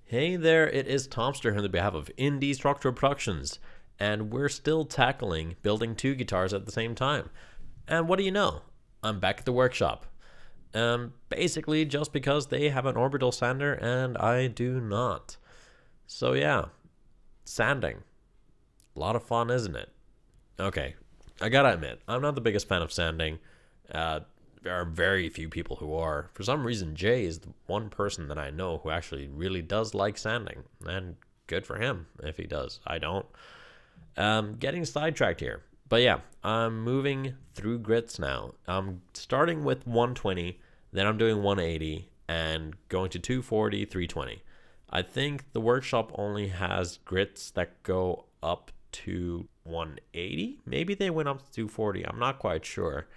Hey there, it is Tomster here on the behalf of Indie Structural Productions, and we're still tackling building two guitars at the same time. And what do you know? I'm back at the workshop. Basically just because they have an orbital sander and I do not. So yeah, sanding. A lot of fun, isn't it? Okay, I gotta admit, I'm not the biggest fan of sanding. There are very few people who are. For some reason, Jay is the one person that I know who actually really does like sanding, and good for him if he does. I don't. Getting sidetracked here. But yeah, I'm moving through grits now. I'm starting with 120, then I'm doing 180, and going to 240, 320. I think the workshop only has grits that go up to 180. Maybe they went up to 240. I'm not quite sure.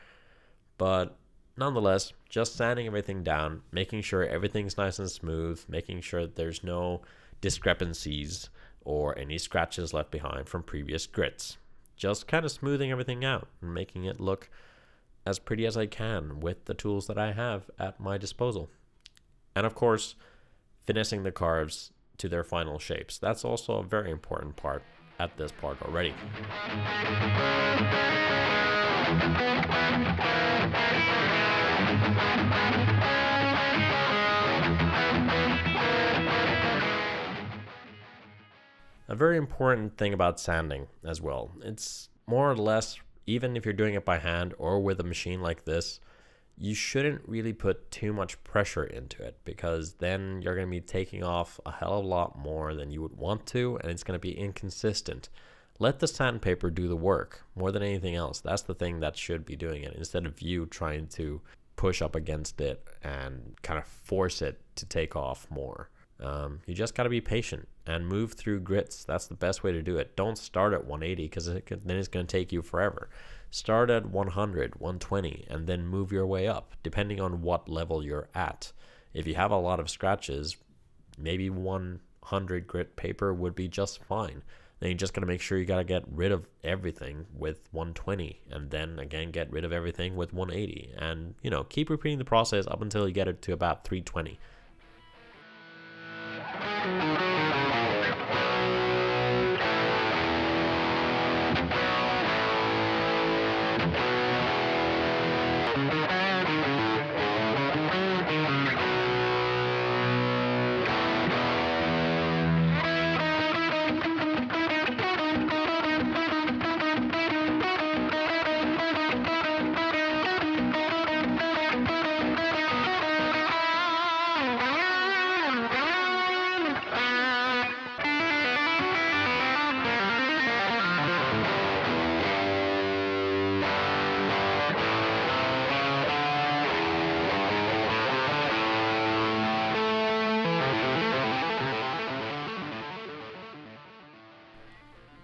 But nonetheless, just sanding everything down, making sure everything's nice and smooth, making sure there's no discrepancies or any scratches left behind from previous grits. Just kind of smoothing everything out and making it look as pretty as I can with the tools that I have at my disposal. And of course, finessing the carves to their final shapes. That's also a very important part at this part already. A very important thing about sanding as well, it's more or less, even if you're doing it by hand or with a machine like this, you shouldn't really put too much pressure into it, because then you're going to be taking off a hell of a lot more than you would want to, and it's going to be inconsistent. Let the sandpaper do the work more than anything else. That's the thing that should be doing it, instead of you trying to push up against it and kind of force it to take off more. You just got to be patient and move through grits. That's the best way to do it. Don't start at 180, because then it's going to take you forever. Start at 100, 120, and then move your way up, depending on what level you're at. If you have a lot of scratches, maybe 100 grit paper would be just fine. Then you just got to make sure you got to get rid of everything with 120, and then again get rid of everything with 180, and keep repeating the process up until you get it to about 320.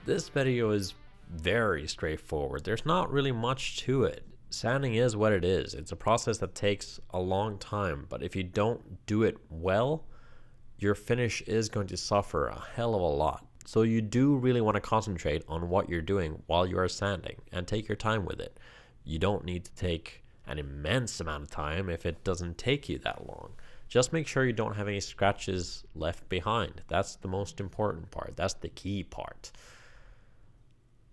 This video is very straightforward. There's not really much to it. Sanding is what it is. It's a process that takes a long time, but if you don't do it well, your finish is going to suffer a hell of a lot. So you do really want to concentrate on what you're doing while you are sanding, and take your time with it. You don't need to take an immense amount of time if it doesn't take you that long. Just make sure you don't have any scratches left behind. That's the most important part. That's the key part.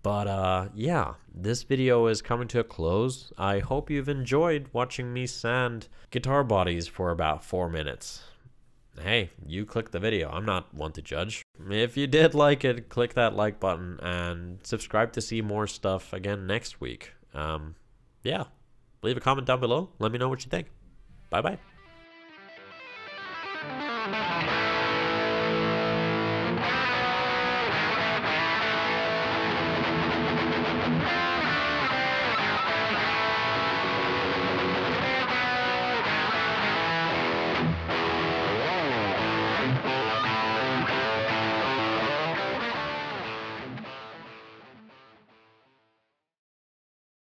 But yeah, this video is coming to a close. I hope you've enjoyed watching me sand guitar bodies for about 4 minutes. Hey, you click the video. I'm not one to judge. If you did like it, click that like button and subscribe to see more stuff again next week. Yeah, leave a comment down below. Let me know what you think. Bye bye.